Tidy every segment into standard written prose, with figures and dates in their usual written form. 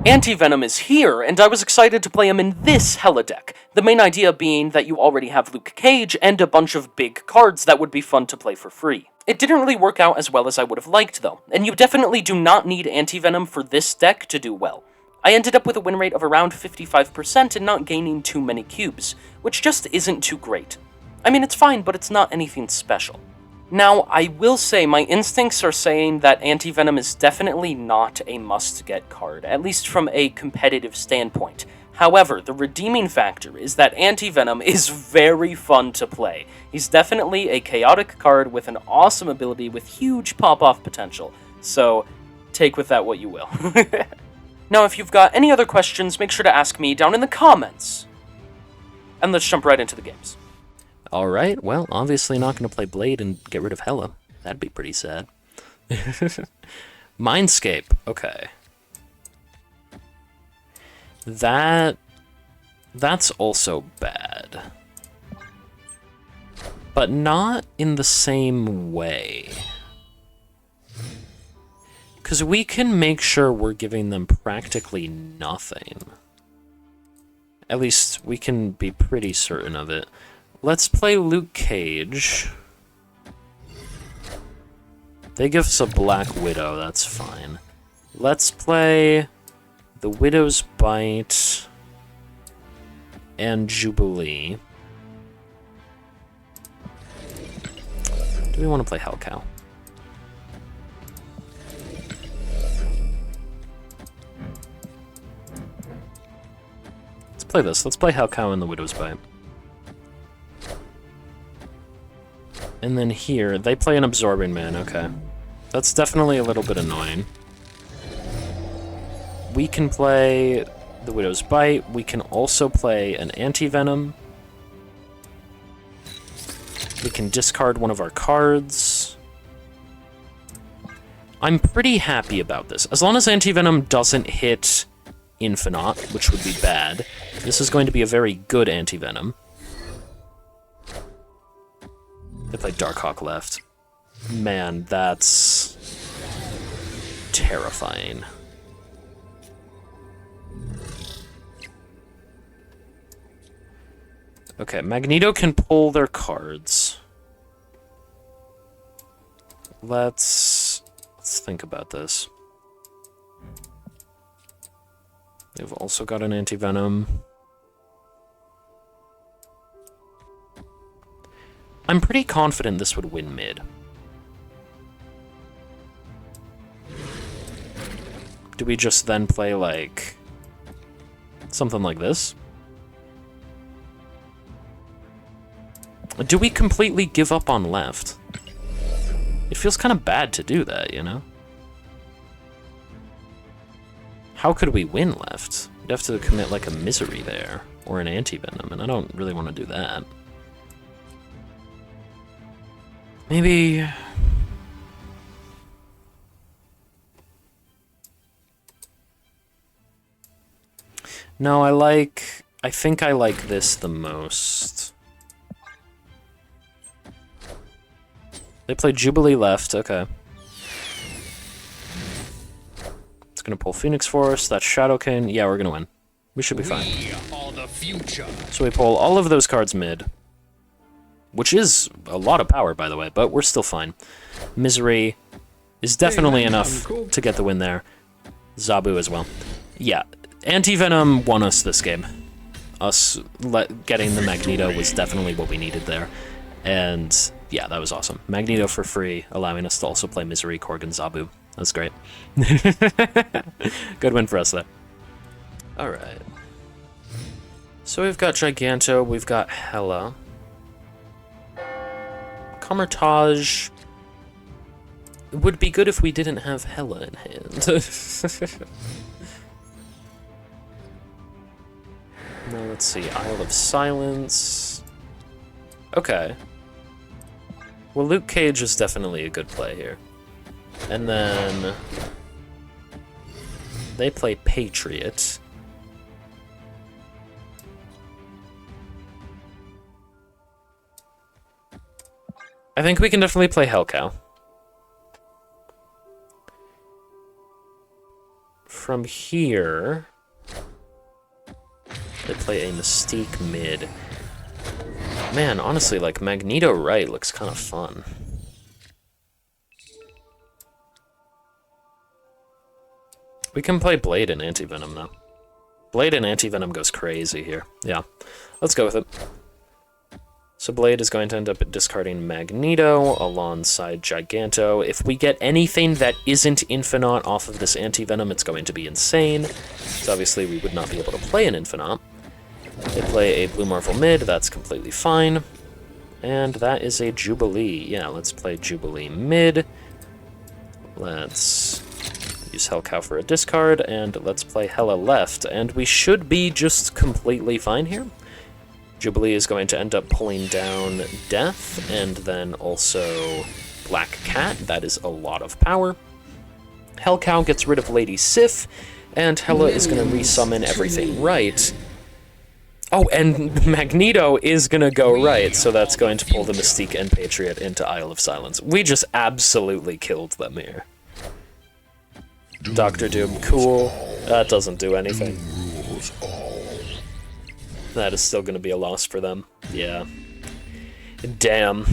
Anti-Venom is here, and I was excited to play him in this hela deck, the main idea being that you already have Luke Cage and a bunch of big cards that would be fun to play for free. It didn't really work out as well as I would have liked, though, and you definitely do not need Anti-Venom for this deck to do well. I ended up with a win rate of around 55% and not gaining too many cubes, which just isn't too great. I mean, it's fine, but it's not anything special. Now, I will say my instincts are saying that Anti-Venom is definitely not a must-get card, at least from a competitive standpoint. However, the redeeming factor is that Anti-Venom is very fun to play. He's definitely a chaotic card with an awesome ability with huge pop-off potential, so take with that what you will. Now, if you've got any other questions, make sure to ask me down in the comments. And let's jump right into the games. Alright, well, obviously not going to play Blade and get rid of Hela. That'd be pretty sad. Mindscape, okay. That's also bad. But not in the same way. Because we can make sure we're giving them practically nothing. At least we can be pretty certain of it. Let's play Luke Cage. They give us a Black Widow, that's fine. Let's play the Widow's Bite and Jubilee. Do we want to play Hellcow? Let's play this. Let's play Hellcow and the Widow's Bite. And then here, they play an Absorbing Man, okay. That's definitely a little bit annoying. We can play the Widow's Bite. We can also play an Anti-Venom. We can discard one of our cards. I'm pretty happy about this. As long as Anti-Venom doesn't hit Infinite, which would be bad, this is going to be a very good Anti-Venom. They play Darkhawk left. Man, that's terrifying. Okay, Magneto can pull their cards. Let's think about this. They've also got an Anti-Venom. I'm pretty confident this would win mid. Do we just then play, like, something like this? Do we completely give up on left? It feels kind of bad to do that, you know? How could we win left? We'd have to commit, like, a Misery there, or an Anti-Venom, and I don't really want to do that. Maybe... No, I think I like this the most. They play Jubilee left, okay. It's gonna pull Phoenix Force, that's Shadowkin. Yeah, we're gonna win. We should be fine. We are the future. So we pull all of those cards mid. Which is a lot of power, by the way, but we're still fine. Misery is definitely enough to get the win there. Zabu as well. Yeah, Anti-Venom won us this game. Getting the Magneto was definitely what we needed there. And yeah, that was awesome. Magneto for free, allowing us to also play Misery, Korg, and Zabu. That's great. Good win for us, though. Alright. So we've got Giganto, we've got Hela. Comertage would be good if we didn't have Hela in hand. Now let's see, Isle of Silence. Okay. Well, Luke Cage is definitely a good play here. And then they play Patriot. I think we can definitely play Hellcow. from here, they play a Mystique mid. Man, honestly, like, Magneto right looks kind of fun. We can play Blade and Anti-Venom, though. Blade and Anti-Venom goes crazy here. Yeah, let's go with it. So Blade is going to end up discarding Magneto alongside Giganto. If we get anything that isn't Infinite off of this Anti-Venom, it's going to be insane. So obviously we would not be able to play an Infinite. They play a Blue Marvel mid, that's completely fine. And that is a Jubilee. Yeah, let's play Jubilee mid. Let's use Hellcow for a discard, and let's play Hela left. And we should be just completely fine here. Jubilee is going to end up pulling down Death, and then also Black Cat. That is a lot of power. Hellcow gets rid of Lady Sif, and Hela is going to resummon everything right. Oh, and Magneto is going to go right, so that's going to pull the Mystique and Patriot into Isle of Silence. We just absolutely killed them here. Dr. Doom, cool. That doesn't do anything. That is still going to be a loss for them. Yeah. Damn.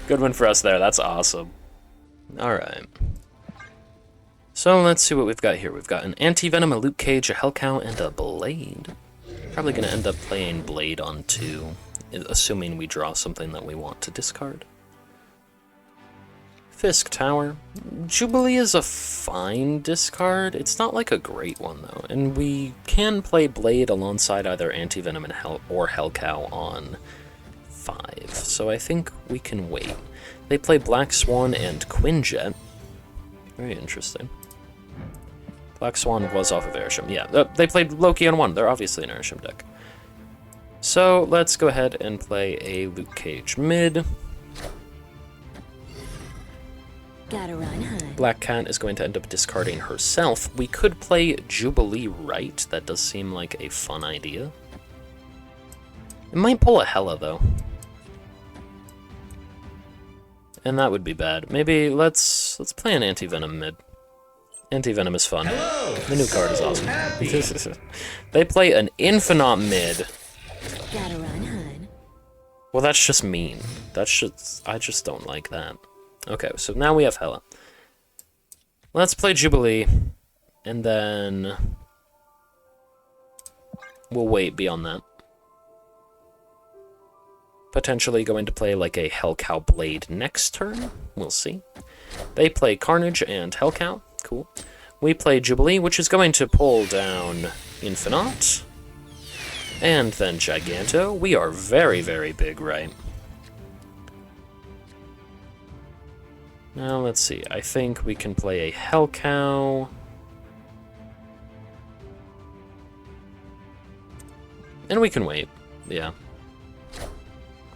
Good one for us there. That's awesome. Alright. So let's see what we've got here. We've got an Anti-Venom, a Luke Cage, a Hellcow, and a Blade. Probably going to end up playing Blade on 2, assuming we draw something that we want to discard. Fisk Tower. Jubilee is a fine discard. It's not like a great one, though. And we can play Blade alongside either Anti-Venom and or Hellcow on 5. So I think we can wait. They play Black Swan and Quinjet. Very interesting. Black Swan was off of Airshim. Yeah, they played Loki on 1. They're obviously an Airshim deck. So let's go ahead and play a Luke Cage mid. Gotta run, hun. Black Cat is going to end up discarding herself. We could play Jubilee right. That does seem like a fun idea. It might pull a Hela, though. And that would be bad. Maybe let's play an Anti-Venom mid. Anti-Venom is fun. Hello, The new card is so awesome. happy. They play an Infinite mid. Gotta run, hun. Well, that's just mean. I just don't like that. Okay, so now we have Hela. Let's play Jubilee, and then we'll wait beyond that. Potentially going to play like a Hellcow Blade next turn. We'll see. They play Carnage and Hellcow. Cool. We play Jubilee, which is going to pull down Infinite. And then Giganto. We are very, very big, right? Now, let's see. I think we can play a Hellcow. And we can wait. Yeah.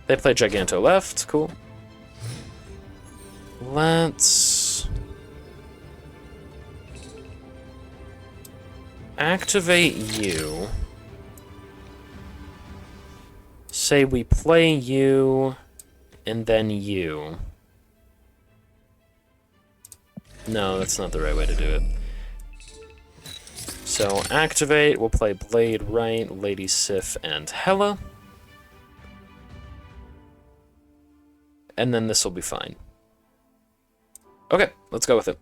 They play Giganto left. Cool. Let's activate you. Say we play you, and then you. No, that's not the right way to do it. So, activate, we'll play Blade right, Lady Sif, and Hela. And then this will be fine. Okay, let's go with it.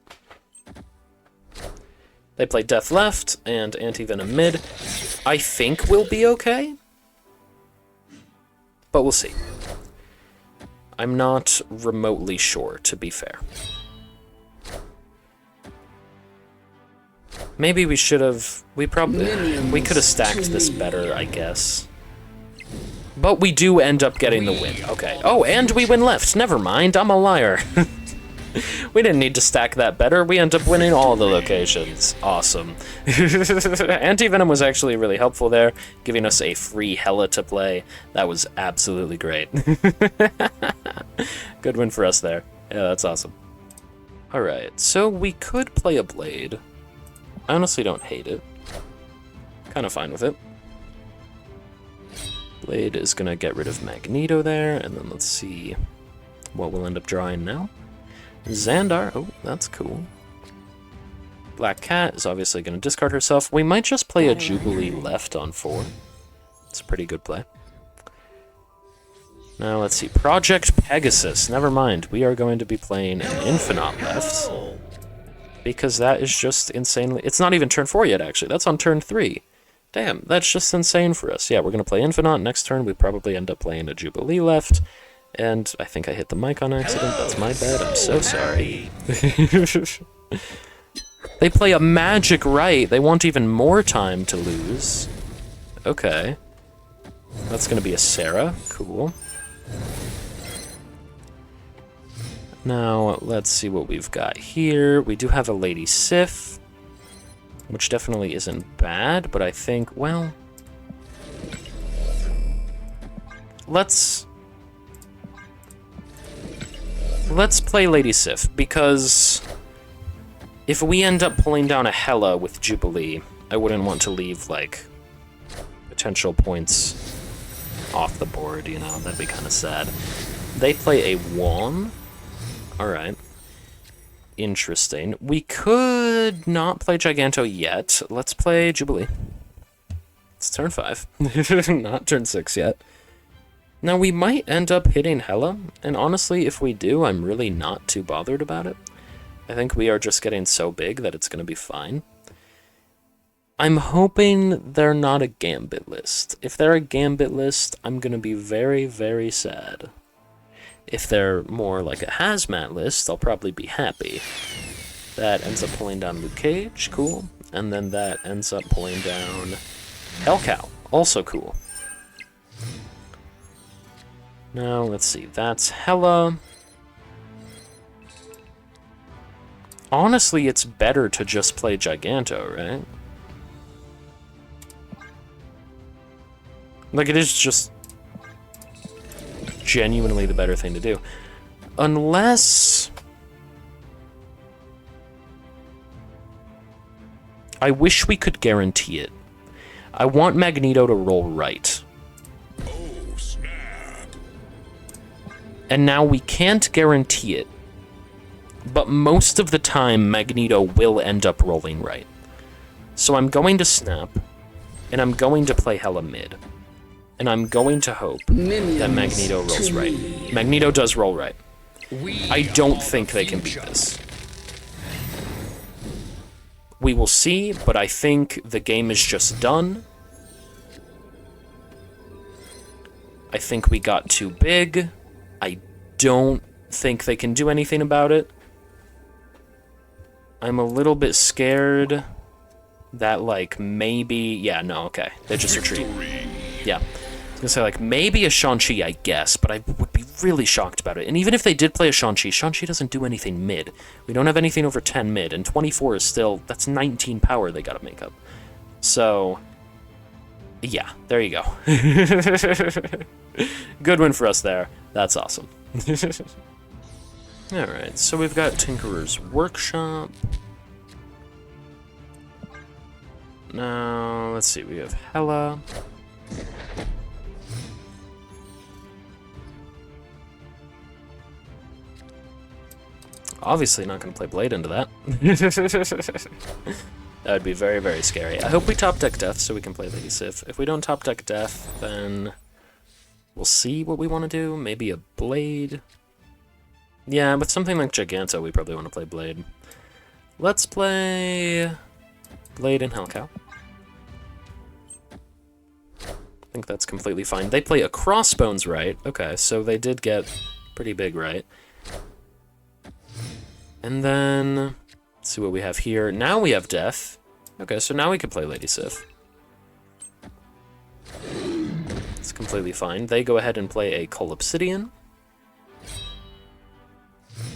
They play Death left, and Anti-Venom mid. I think we'll be okay. But we'll see. I'm not remotely sure, to be fair. Maybe we should have... We could have stacked this better, I guess. But we do end up getting the win. Okay. Oh, and we win left. Never mind, I'm a liar. We didn't need to stack that better. We end up winning all the locations. Awesome. Anti-Venom was actually really helpful there, giving us a free Hela to play. That was absolutely great. Good win for us there. Yeah, that's awesome. Alright, so we could play a Blade. I honestly don't hate it. Kind of fine with it. Blade is going to get rid of Magneto there, and then let's see what we'll end up drawing now. Xandar, oh, that's cool. Black Cat is obviously going to discard herself. We might just play a Jubilee left on 4. It's a pretty good play. Now, let's see. Project Pegasus. Never mind. We are going to be playing an Infinite left. Because that is just insanely... It's not even turn 4 yet, actually. That's on turn 3. Damn, that's just insane for us. Yeah, we're going to play Infinite. Next turn, we probably end up playing a Jubilee left. And I think I hit the mic on accident. That's my bad. I'm so sorry. They play a Magic Right. They want even more time to lose. Okay. That's going to be a Sarah. Cool. Now, let's see what we've got here. We do have a Lady Sif, which definitely isn't bad, but I think, well... Let's play Lady Sif, because if we end up pulling down a Hela with Jubilee, I wouldn't want to leave, like, potential points off the board, you know? That'd be kind of sad. They play a Won. Alright. Interesting. We could not play Giganto yet. Let's play Jubilee. It's turn 5. Not turn 6 yet. Now, we might end up hitting Hela, and honestly, if we do, I'm really not too bothered about it. I think we are just getting so big that it's going to be fine. I'm hoping they're not a Gambit list. If they're a Gambit list, I'm going to be very, very sad. If they're more like a Hazmat list, I'll probably be happy. That ends up pulling down Luke Cage, cool. And then that ends up pulling down Hellcow, also cool. Now, let's see, that's Hela. Honestly, it's better to just play Giganto, right? Like, it is just genuinely the better thing to do. Unless... I wish we could guarantee it. I want Magneto to roll right. And now we can't guarantee it, but most of the time Magneto will end up rolling right. So I'm going to snap, and I'm going to play Hela mid. And I'm going to hope that Magneto rolls right. Magneto does roll right. I don't think they can beat this. We will see, but I think the game is just done. I think we got too big. I don't think they can do anything about it. I'm a little bit scared that, like, maybe... Yeah, no, okay. They just retreat. Yeah. I was gonna say, like, maybe a Shang-Chi, I guess, but I would be really shocked about it. And even if they did play a Shang-Chi, Shang-Chi doesn't do anything mid. We don't have anything over 10 mid, and 24 is still... That's 19 power they gotta make up. So... Yeah, there you go. Good win for us there. That's awesome. Alright, so we've got Tinkerer's Workshop. Now, let's see, we have Hela. Obviously not going to play Blade into that. That would be very, very scary. I hope we top deck Death so we can play Lady Sif. If we don't top deck Death, then we'll see what we want to do. Maybe a Blade. Yeah, with something like Giganto, we probably want to play Blade. Let's play Blade and Hellcow. I think that's completely fine. They play a Crossbones right. Okay, so they did get pretty big right. And then, let's see what we have here. Now we have Death. Okay, so now we can play Lady Sif. It's completely fine. They go ahead and play a Collapsidian.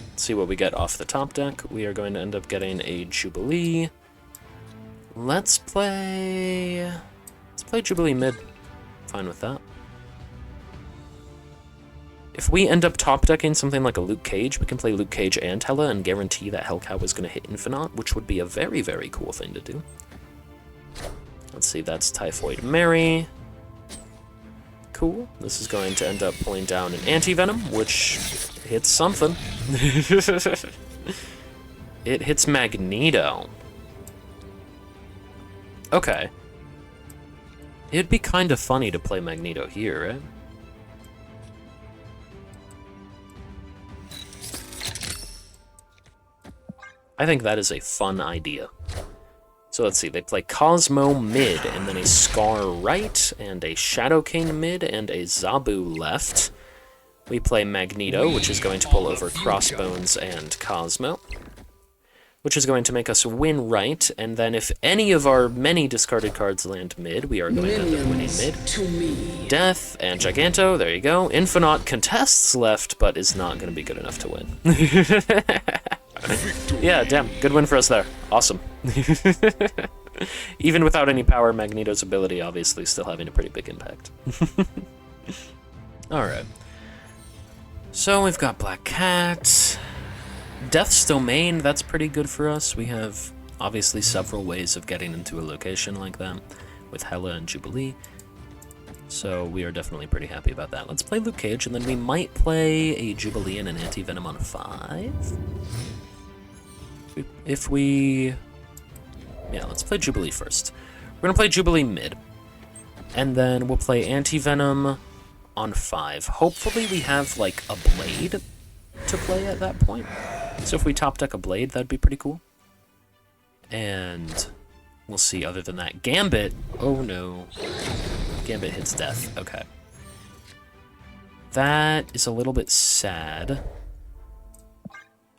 Let's see what we get off the top deck. We are going to end up getting a Jubilee. Let's play Jubilee mid. Fine with that. If we end up top decking something like a Luke Cage, we can play Luke Cage and Hela and guarantee that Hellcow is going to hit Infinite, which would be a very, very cool thing to do. Let's see, that's Typhoid Mary. Cool. This is going to end up pulling down an Anti-Venom, which hits something. It hits Magneto. Okay. It'd be kind of funny to play Magneto here, right? I think that is a fun idea. So let's see, they play Cosmo mid, and then a Scar right, and a Shadowking mid, and a Zabu left. We play Magneto, which is going to pull over Crossbones and Cosmo, which is going to make us win right, and then if any of our many discarded cards land mid, we are going to end up winning mid. Death and Giganto, there you go. Infinite contests left, but is not going to be good enough to win. Yeah, damn, good win for us there. Awesome. Even without any power, Magneto's ability obviously still having a pretty big impact. Alright. So we've got Black Cat. Death's Domain, that's pretty good for us. We have obviously several ways of getting into a location like that with Hela and Jubilee. So we are definitely pretty happy about that. Let's play Luke Cage, and then we might play a Jubilee and an Anti-Venom on 5. If we... Yeah, let's play Jubilee first. We're going to play Jubilee mid. And then we'll play Anti-Venom on 5. Hopefully we have, like, a Blade to play at that point. So if we top deck a Blade, that'd be pretty cool. And we'll see other than that. Gambit! Oh no. Gambit hits Death. Okay. That is a little bit sad.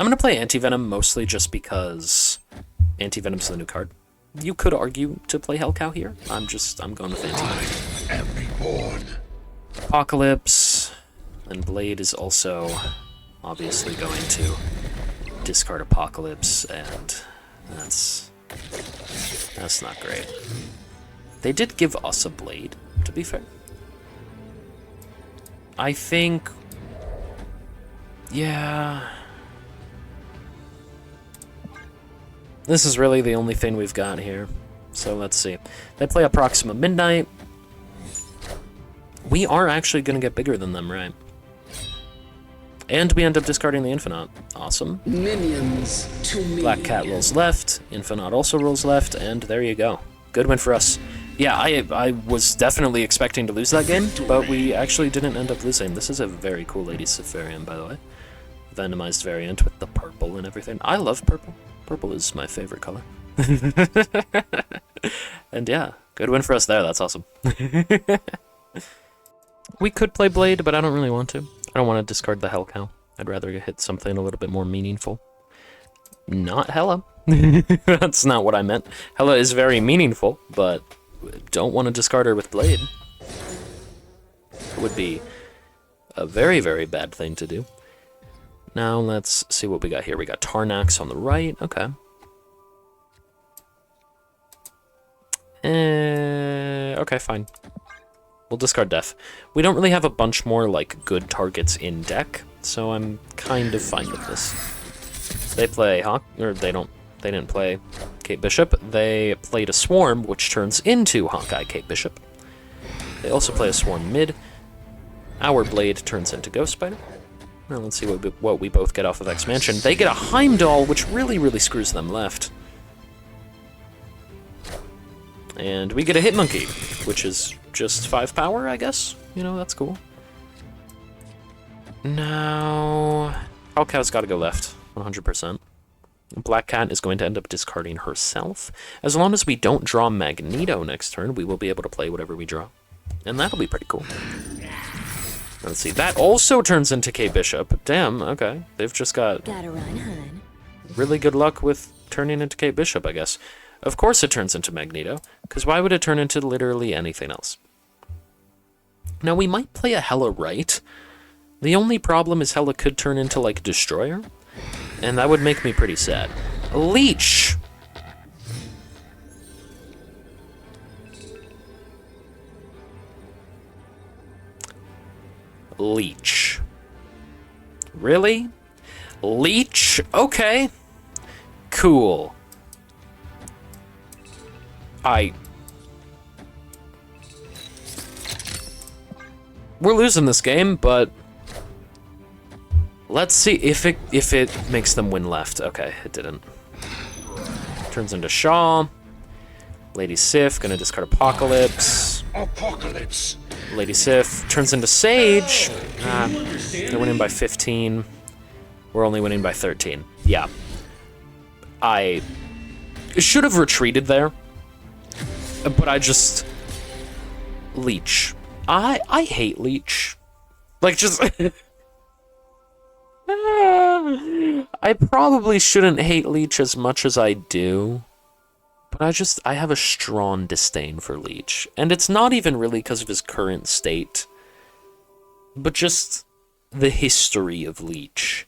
I'm going to play Anti-Venom mostly just because Anti-Venom's the new card. You could argue to play Hellcow here. I'm going with Anti-Venom. Apocalypse. And Blade is also obviously going to discard Apocalypse, and that's not great. They did give us a Blade, to be fair. I think... Yeah... This is really the only thing we've got here. So let's see. They play a Proxima Midnight. We are actually going to get bigger than them, right? And we end up discarding the Infinite. Awesome. Minions to me. Black Cat rolls left. Infinite also rolls left, and there you go. Good win for us. Yeah, I was definitely expecting to lose that game, but we actually didn't end up losing. This is a very cool Lady Sif variant, by the way. Venomized variant with the purple and everything. I love purple. Purple is my favorite color. And yeah, good win for us there. That's awesome. We could play Blade, but I don't really want to. I don't want to discard the Hellcow. I'd rather hit something a little bit more meaningful. Not Hela. That's not what I meant. Hela is very meaningful, but don't want to discard her with Blade. It would be a very, very bad thing to do. Now let's see what we got here. We got Tarnax on the right. Okay. Okay, fine. We'll discard Def. We don't really have a bunch more, like, good targets in deck, so I'm kind of fine with this. They play Hawk, or they didn't play Kate Bishop. They played a Swarm, which turns into Hawkeye Kate Bishop. They also play a Swarm mid. Our Blade turns into Ghost Spider. Now let's see what we both get off of X-Mansion. They get a Heimdall, which really, really screws them left. And we get a Hitmonkey, which is just 5 power, I guess. You know, that's cool. Now... Hellcow's gotta go left, 100%. Black Cat is going to end up discarding herself. As long as we don't draw Magneto next turn, we will be able to play whatever we draw. And that'll be pretty cool. Let's see, that also turns into K-Bishop. Damn, okay. They've just got Gotta run, hun. really good luck with turning into K-Bishop, I guess. Of course it turns into Magneto, because why would it turn into literally anything else? Now, we might play a Hela right. The only problem is Hela could turn into, like, Destroyer, and that would make me pretty sad. Leech! Leech. Really? Leech? Okay. Cool. We're losing this game, but let's see if it makes them win left. Okay, it didn't. Turns into Shaw. Lady Sif, gonna discard Apocalypse. Apocalypse. Lady Sif turns into Sage. They're winning by 15. We're only winning by 13. Yeah. I should have retreated there, but I just... Leech. I hate Leech. Like, just... I probably shouldn't hate Leech as much as I do, but I have a strong disdain for Leech. And it's not even really because of his current state, but just the history of Leech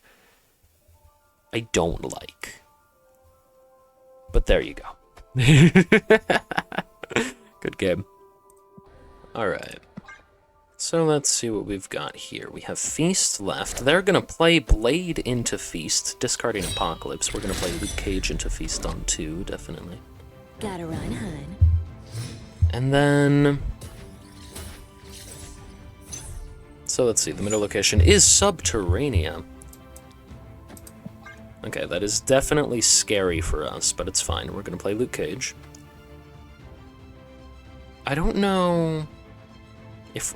I don't like. But there you go. Good game. Alright. So let's see what we've got here. We have Feast left. They're going to play Blade into Feast, discarding Apocalypse. We're going to play Luke Cage into Feast on 2, definitely. Gotta run, hun. And then... So let's see, the middle location is Subterranea. Okay, that is definitely scary for us, but it's fine. We're going to play Luke Cage. I don't know if...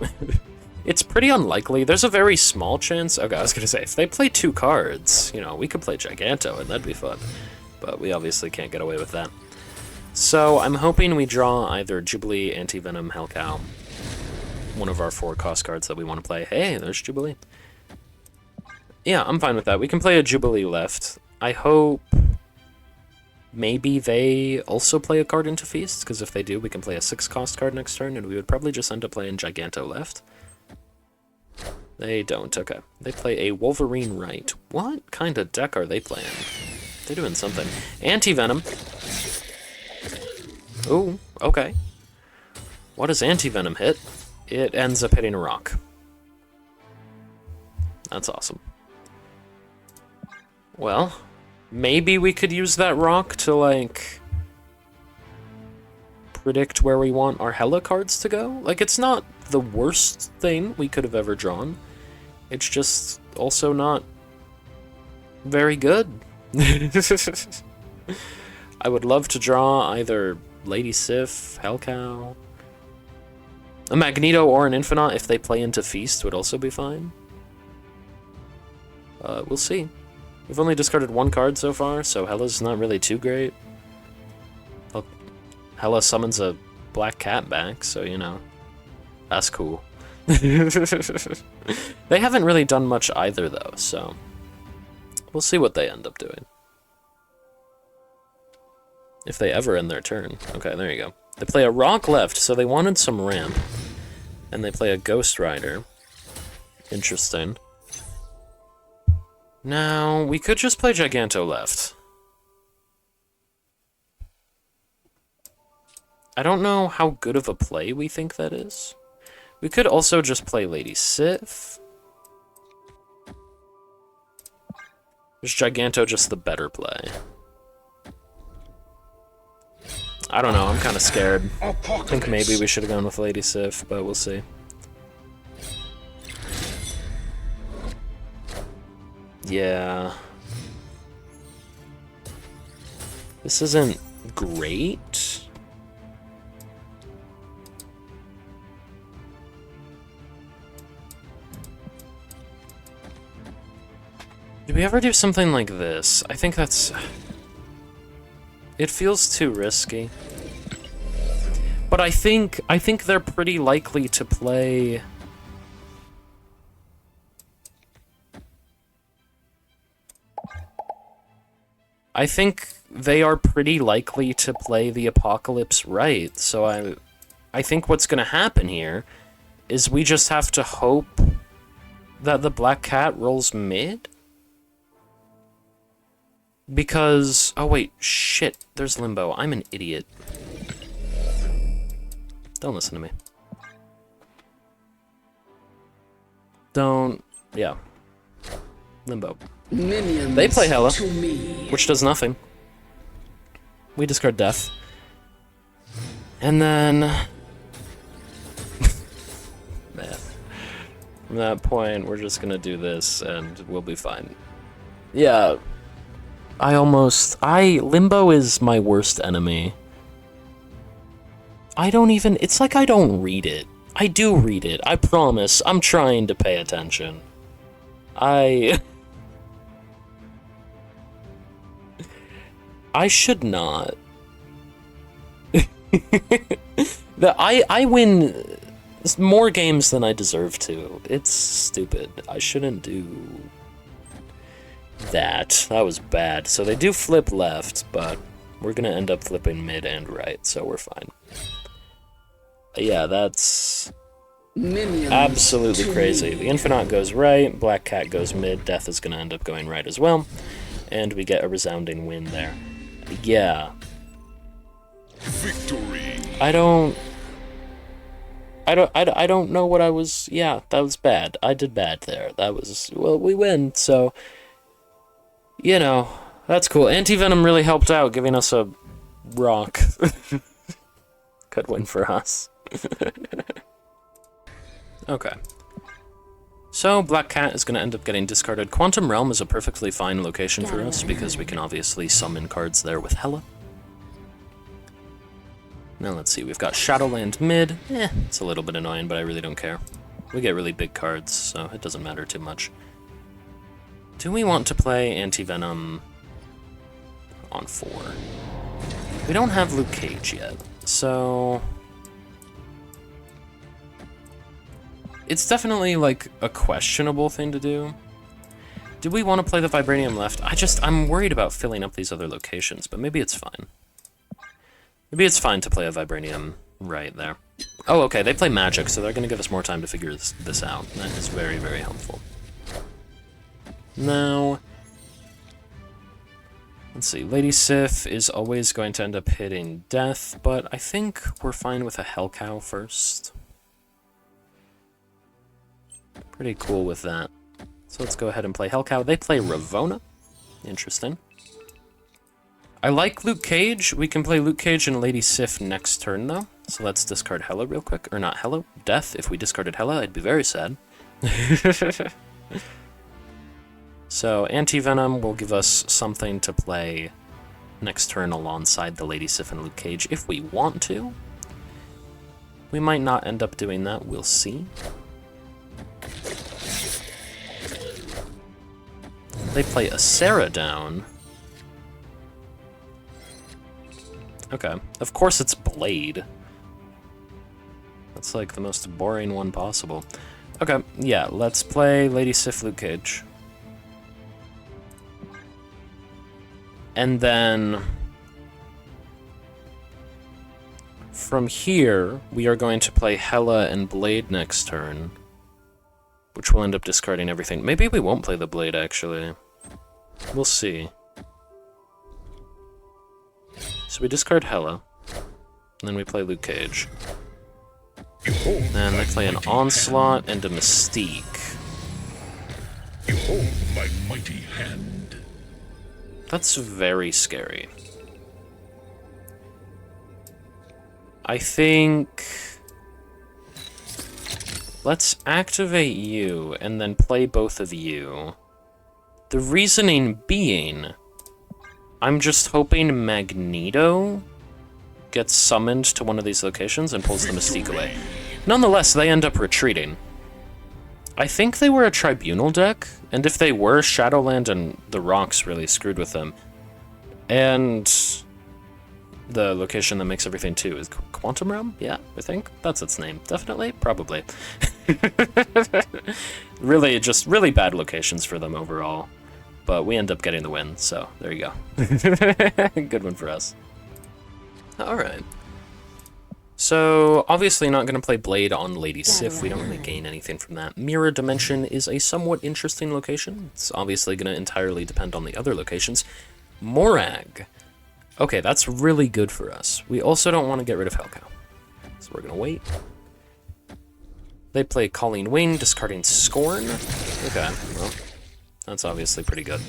It's pretty unlikely. There's a very small chance... Okay, I was going to say, if they play 2 cards, you know, we could play Giganto, and that'd be fun. But we obviously can't get away with that. So I'm hoping we draw either Jubilee, Anti-Venom, Hellcow, one of our 4 cost cards that we want to play. Hey, there's Jubilee. Yeah, I'm fine with that. We can play a Jubilee left. I hope maybe they also play a card into Feast, because if they do, we can play a 6-cost card next turn, and we would probably just end up playing Giganto left. They don't, okay. They play a Wolverine right. What kind of deck are they playing? They're doing something. Anti-Venom. Ooh, okay. What does Anti-Venom hit? It ends up hitting a rock. That's awesome. Well, maybe we could use that rock to, like, predict where we want our Hela cards to go. Like, it's not the worst thing we could have ever drawn. It's just also not very good. I would love to draw either Lady Sif, Hellcow, a Magneto, or an Infinite if they play into Feast would also be fine. We'll see. We've only discarded 1 card so far, so Hela's not really too great. Well, Hela summons a black cat back, so, you know, that's cool. They haven't really done much either, though, so we'll see what they end up doing. If they ever end their turn. Okay, there you go. They play a rock left, so they wanted some ramp. And they play a Ghost Rider. Interesting. Now, we could just play Giganto left. I don't know how good of a play we think that is. We could also just play Lady Sif. Is Giganto just the better play? I don't know, I'm kind of scared. I think maybe we should have gone with Lady Sif, but we'll see. Yeah. This isn't great. Did we ever do something like this? I think that's... It feels too risky. But I think they're pretty likely to play... I think they are pretty likely to play the Apocalypse right, so I think what's gonna happen here is we just have to hope that the Black Cat rolls mid? Because... Oh wait, shit, there's Limbo. I'm an idiot. Don't listen to me. Don't... Yeah. Limbo. Minions They play Hela, to me. which does nothing. We discard Death. And then... Man. From that point, we're just gonna do this, and we'll be fine. Yeah. Limbo is my worst enemy. I don't even... It's like I don't read it. I do read it. I promise. I'm trying to pay attention. I should not. I win more games than I deserve to. It's stupid. I shouldn't do that. That was bad. So they do flip left, but we're gonna end up flipping mid and right, so we're fine. Yeah, that's Minions absolutely to crazy. The Infinite goes right, Black Cat goes mid, Death is gonna end up going right as well, and we get a resounding win there. Yeah. victory. I don't know what I was... Yeah, that was bad. I did bad there. That was... Well, we win, so... You know, that's cool. Anti-Venom really helped out, giving us a rock. Good win for us. Okay. So, Black Cat is going to end up getting discarded. Quantum Realm is a perfectly fine location for us, because we can obviously summon cards there with Hela. Now let's see, we've got Shadowland mid. It's a little bit annoying, but I really don't care. We get really big cards, so it doesn't matter too much. Do we want to play Anti-Venom on 4? We don't have Luke Cage yet, so... It's definitely, like, a questionable thing to do. Do we want to play the Vibranium left? I'm worried about filling up these other locations, but maybe it's fine. Maybe it's fine to play a Vibranium right there. Oh, okay, they play Magic, so they're going to give us more time to figure this out. That is very, very helpful. Now, let's see. Lady Sif is always going to end up hitting Death, but I think we're fine with a Hell Cow first. Pretty cool with that. So let's go ahead and play Hell Cow. They play Ravona. Interesting. I like Luke Cage. We can play Luke Cage and Lady Sif next turn, though. So let's discard Hela real quick. Or not Hela, Death. If we discarded Hela, I'd be very sad. So Anti-Venom will give us something to play next turn alongside the Lady Sif and Luke Cage if we want to. We might not end up doing that. We'll see. They play a Sarah down. Okay. Of course it's Blade. That's like the most boring one possible. Okay, yeah, let's play Lady Sif Luke Cage. And then... from here, we are going to play Hela and Blade next turn. Which will end up discarding everything. Maybe we won't play the Blade, actually. We'll see. So we discard Hela. And then we play Luke Cage. And they play an Onslaught and a Mystique. Behold my mighty hand. That's very scary. I think... let's activate you, and then play both of you. The reasoning being... I'm just hoping Magneto gets summoned to one of these locations and pulls the Mystique away. Nonetheless, they end up retreating. I think they were a Tribunal deck, and if they were, Shadowland and the Rocks really screwed with them. And the location that makes everything too is Quantum Realm? Yeah, I think. That's its name. Definitely? Probably. Really, just really bad locations for them overall. But we end up getting the win, so there you go. Good one for us. Alright. So, obviously not going to play Blade on Lady Sif, we don't really gain anything from that. Mirror Dimension is a somewhat interesting location. It's obviously going to entirely depend on the other locations. Morag. Okay, that's really good for us. We also don't want to get rid of Hellcow. So we're going to wait. They play Colleen Wing, discarding Scorn. Okay, well, that's obviously pretty good.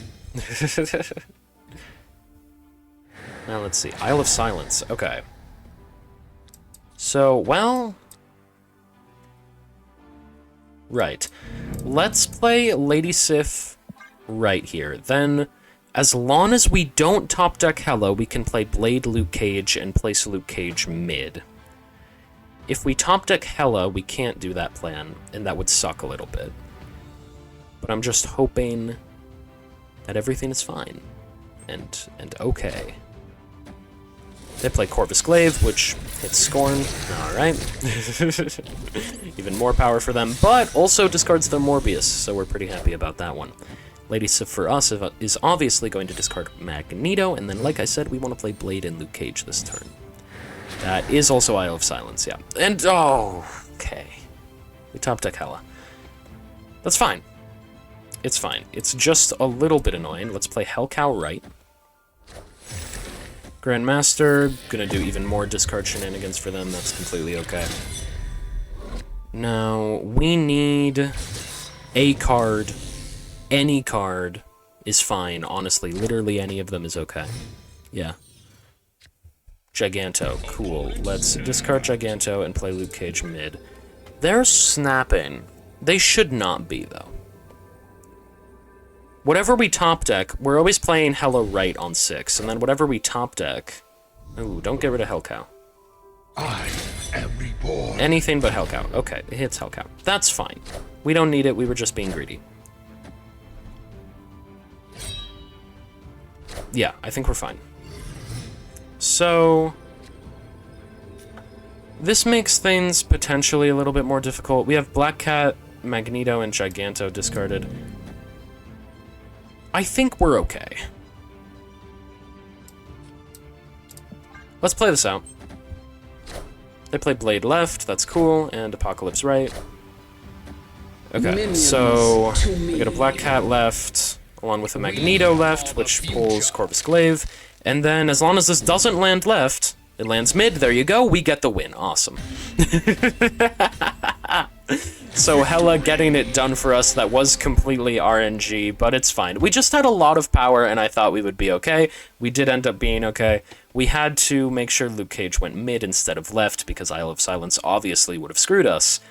Now let's see. Isle of Silence. Okay. So, well... right. Let's play Lady Sif right here. Then, as long as we don't top deck Hela, we can play Blade Luke Cage and place Luke Cage mid. If we top deck Hela, we can't do that plan, and that would suck a little bit. But I'm just hoping that everything is fine and okay. They play Corvus Glaive, which hits Scorn. Alright. Even more power for them, but also discards their Morbius, so we're pretty happy about that one. Lady Sif for us is obviously going to discard Magneto, and then, like I said, we want to play Blade and Luke Cage this turn. That is also Isle of Silence, yeah. And, oh, okay. We top deck Hela. That's fine. It's fine. It's just a little bit annoying. Let's play Hellcow right. Grandmaster, gonna do even more discard shenanigans for them. That's completely okay. Now, we need a card. Any card is fine, honestly. Literally any of them is okay. Yeah. Giganto, cool. Let's discard Giganto and play Luke Cage mid. They're snapping. They should not be, though. Whatever we top deck, we're always playing Hela right on 6, and then whatever we top deck... Ooh, don't get rid of Hellcow. I am reborn. Anything but Hellcow. Okay, it hits Hellcow. That's fine. We don't need it, we were just being greedy. Yeah, I think we're fine. So... this makes things potentially a little bit more difficult. We have Black Cat, Magneto, and Giganto discarded. I think we're okay. Let's play this out. They play Blade left, that's cool, and Apocalypse right. Okay, Minions so to we me. got a Black Cat left, along with a Magneto left, which pulls Corvus Glaive, and then as long as this doesn't land left, it lands mid, there you go, we get the win. Awesome. So Hela getting it done for us, that was completely RNG, but it's fine. We just had a lot of power, and I thought we would be okay. We did end up being okay. We had to make sure Luke Cage went mid instead of left, because Isle of Silence obviously would have screwed us,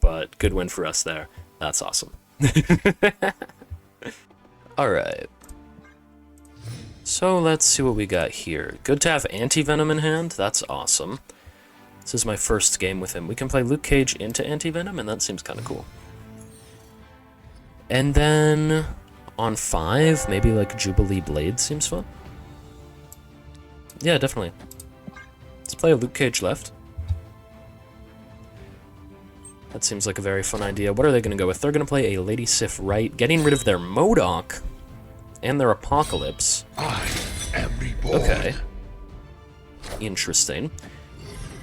but good win for us there. That's awesome. Alright. So let's see what we got here. Good to have Anti-Venom in hand, that's awesome. This is my first game with him. We can play Luke Cage into Anti-Venom, and that seems kind of cool. And then, on 5, maybe like Jubilee Blade seems fun. Yeah, definitely. Let's play a Luke Cage left. That seems like a very fun idea. What are they going to go with? They're going to play a Lady Sif right, getting rid of their MODOK and their Apocalypse. I am reborn. Okay. Interesting.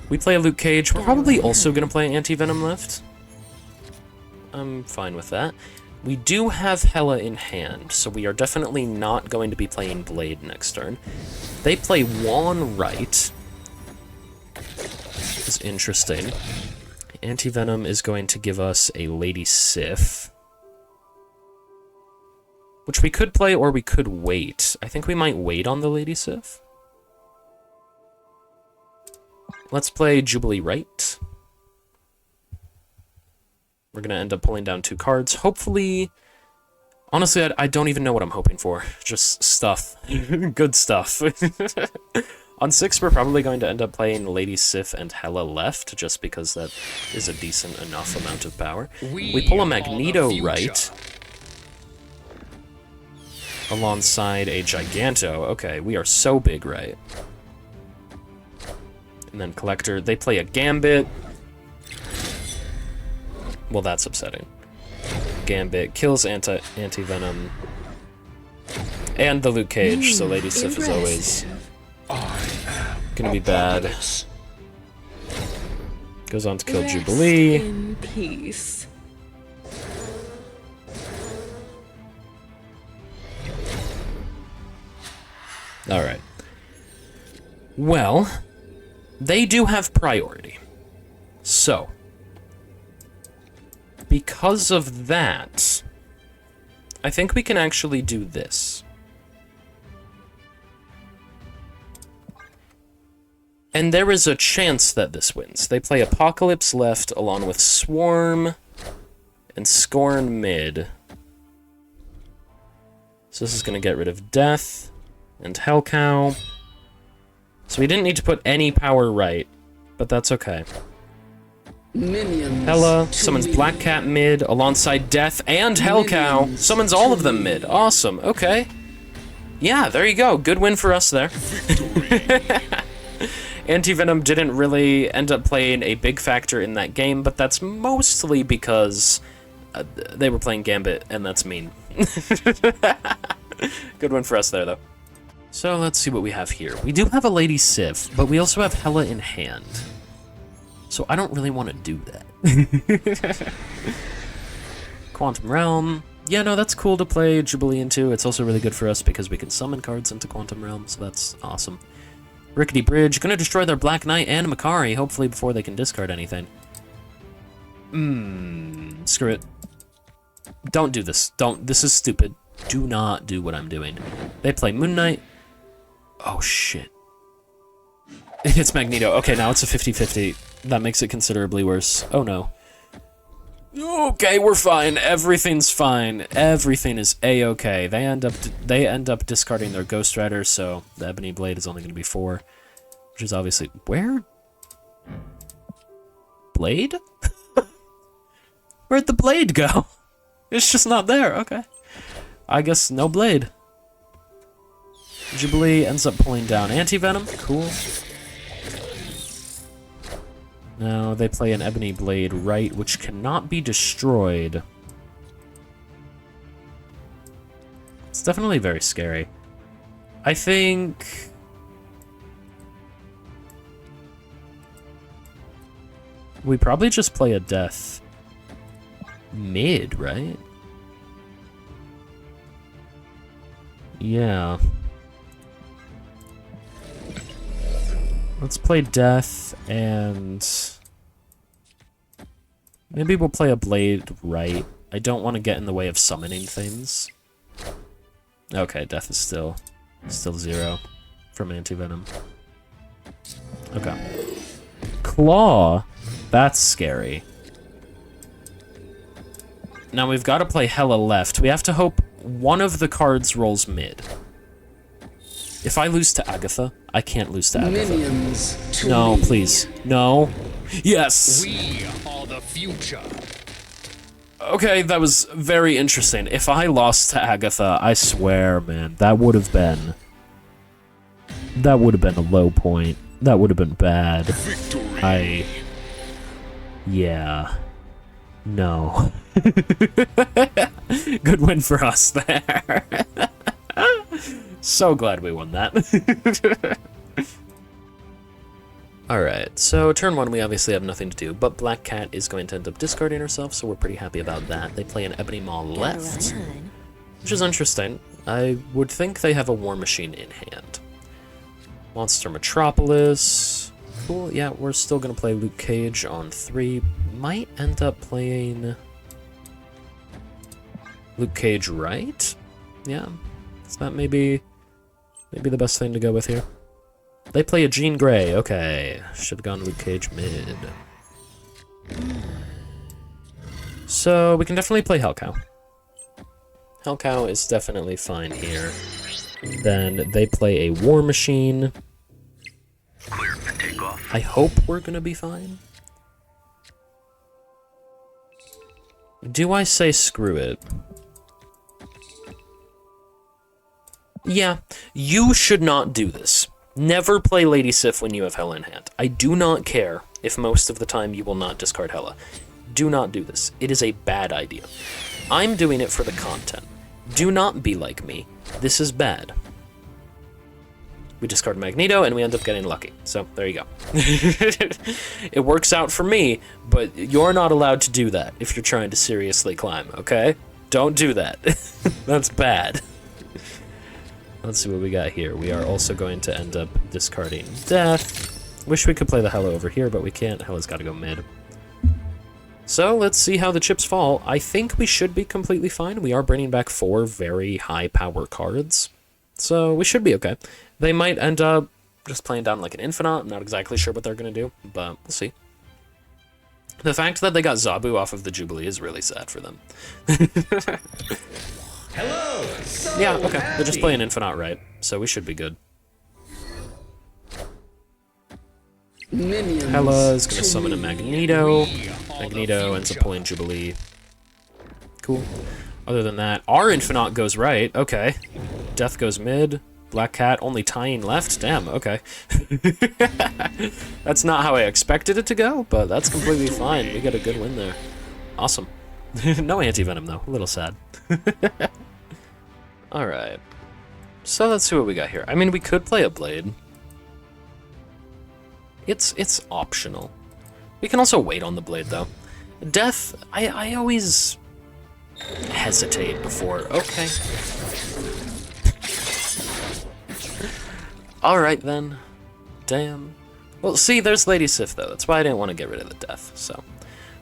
We play a Luke Cage. We're probably also going to play Anti-Venom left. I'm fine with that. We do have Hela in hand, so we are definitely not going to be playing Blade next turn. They play Juan right. Which is interesting. Anti-Venom is going to give us a Lady Sif. Which we could play, or we could wait. I think we might wait on the Lady Sif. Let's play Jubilee right. We're going to end up pulling down 2 cards. Hopefully... honestly, I don't even know what I'm hoping for. Just stuff. Good stuff. On 6, we're probably going to end up playing Lady Sif and Hela left, just because that is a decent enough amount of power. We pull a Magneto right. Alongside a Giganto. Okay, we are so big right. And then Collector, they play a Gambit. Well, that's upsetting. Gambit kills Anti-Venom. And the Luke Cage, so Lady Sif is always gonna be bad. Goes on to kill Jubilee. In peace. Alright. Well... they do have priority. So, because of that, I think we can actually do this. And there is a chance that this wins. They play Apocalypse left along with Swarm and Scorn mid. So this is going to get rid of Death and Hellcow. So we didn't need to put any power right, but that's okay. Hela, summons Black Cat mid, alongside Death and Hellcow. Summons all of them mid. Awesome, okay. Yeah, there you go. Good win for us there. Anti-Venom didn't really end up playing a big factor in that game, but that's mostly because they were playing Gambit, and that's mean. Good win for us there, though. So let's see what we have here. We do have a Lady Sif, but we also have Hela in hand. So I don't really want to do that. Quantum Realm. Yeah, no, that's cool to play Jubilee into. It's also really good for us because we can summon cards into Quantum Realm, so that's awesome. Rickety Bridge, gonna destroy their Black Knight and Makari, hopefully before they can discard anything. Screw it. Don't do this. This is stupid. Do not do what I'm doing. They play Moon Knight. Oh, shit. It's Magneto. Okay, now it's a 50-50. That makes it considerably worse. Oh, no. Okay, we're fine. Everything's fine. Everything is a-okay. They end up discarding their Ghost Rider, so the Ebony Blade is only going to be 4, which is obviously where. Blade? Where'd the blade go? It's just not there. Okay, I guess no blade. Jubilee ends up pulling down Anti-Venom. Cool. Now they play an Ebony Blade right, which cannot be destroyed. It's definitely very scary. I think... we probably just play a Death mid, right? Yeah. Let's play Death, and maybe we'll play a Blade right. I don't want to get in the way of summoning things. Okay, Death is still 0 from Anti-Venom. Okay. Claw, that's scary. Now we've got to play Hela left. We have to hope one of the cards rolls mid. If I lose to Agatha, I can't lose to Agatha. No, please. No. Yes! We are the future. Okay, that was very interesting. If I lost to Agatha, I swear, man, that would have been a low point. That would have been bad. Victory. Yeah. No. Good win for us there. So glad we won that. Alright, so turn 1 we obviously have nothing to do, but Black Cat is going to end up discarding herself, so we're pretty happy about that. They play an Ebony Maw left, which is interesting. I would think they have a War Machine in hand. Monster Metropolis. Cool, yeah, we're still going to play Luke Cage on 3. Might end up playing Luke Cage right? Yeah, is that maybe the best thing to go with here? They play a Jean Grey. Okay, should have gone Luke Cage mid. So we can definitely play Hellcow. Hellcow is definitely fine here. Then they play a War Machine. Clear for takeoff. I hope we're gonna be fine. Do I say screw it? Yeah, you should not do this. Never play Lady Sif when you have Hela in hand. I do not care if most of the time you will not discard Hela. Do not do this. It is a bad idea. I'm doing it for the content. Do not be like me. This is bad. We discard Magneto, and we end up getting lucky. So, there you go. It works out for me, but you're not allowed to do that if you're trying to seriously climb, okay? Don't do that. That's bad. Let's see what we got here. We are also going to end up discarding Death. Wish we could play the Hela over here, but we can't. Hela's got to go mid. So, let's see how the chips fall. I think we should be completely fine. We are bringing back 4 very high-power cards. So, we should be okay. They might end up just playing down like an Infinite. I'm not exactly sure what they're going to do, but we'll see. The fact that they got Zabu off of the Jubilee is really sad for them. Hello. So Yeah, okay. happy. They're just playing Infinite right, so we should be good. Hela is going to summon a Magneto. Magneto ends up pulling Jubilee. Cool. Other than that, our Infinite goes right. Okay. Death goes mid. Black Cat only tying left. Damn, okay. That's not how I expected it to go, but that's completely fine. We got a good win there. Awesome. No anti-venom, though. A little sad. Alright. So let's see what we got here. I mean, we could play a Blade. It's optional. We can also wait on the Blade, though. Death, I always hesitate before. Okay. Alright, then. Damn. Well, see, there's Lady Sif, though. That's why I didn't want to get rid of the Death, so...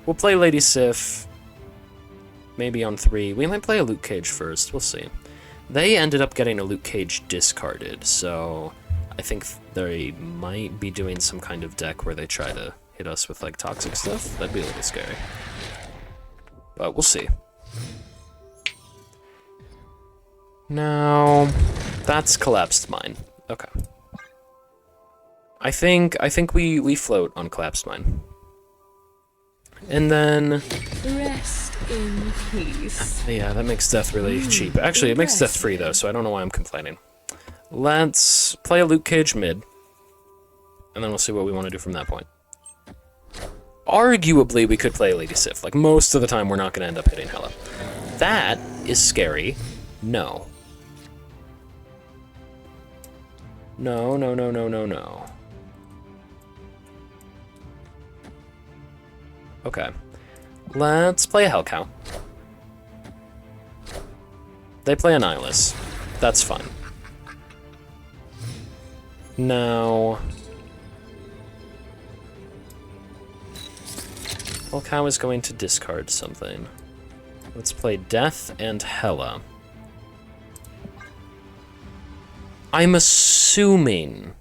We'll play Lady Sif, maybe on 3. We might play a Luke Cage first. We'll see. They ended up getting a Luke Cage discarded, so... I think they might be doing some kind of deck where they try to hit us with, like, toxic stuff. That'd be a little scary. But we'll see. Now, that's Collapsed Mine. Okay. I think we float on Collapsed Mine. And then... Rest in peace. Yeah, that makes death really cheap. Actually, it makes death free, though, so I don't know why I'm complaining. Let's play a Luke Cage mid. And then we'll see what we want to do from that point. Arguably, we could play Lady Sif. Like, most of the time, we're not going to end up hitting Hela. That is scary. No. No, no, no, no, no, no. Okay. Let's play a Hellcow. They play a Nihilus. That's fine. Now... Hellcow is going to discard something. Let's play Death and Hela. I'm assuming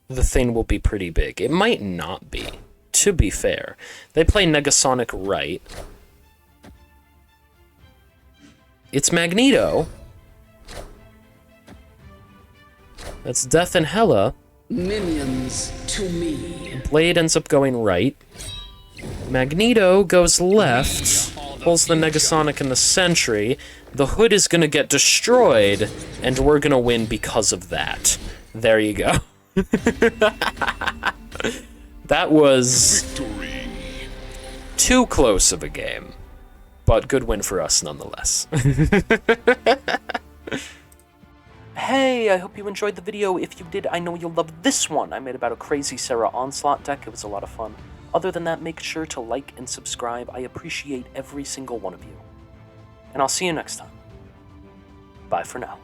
the thing will be pretty big. It might not be, to be fair. They play Negasonic right. It's Magneto. That's Death and Hela. Minions to me. Blade ends up going right. Magneto goes left, pulls the Negasonic and the Sentry. The Hood is gonna get destroyed, and we're gonna win because of that. There you go. That was too close of a game, but good win for us nonetheless. Hey, I hope you enjoyed the video. If you did, I know you'll love this one. I made about a crazy Sarah Onslaught deck. It was a lot of fun. Other than that, make sure to like and subscribe. I appreciate every single one of you. And I'll see you next time. Bye for now.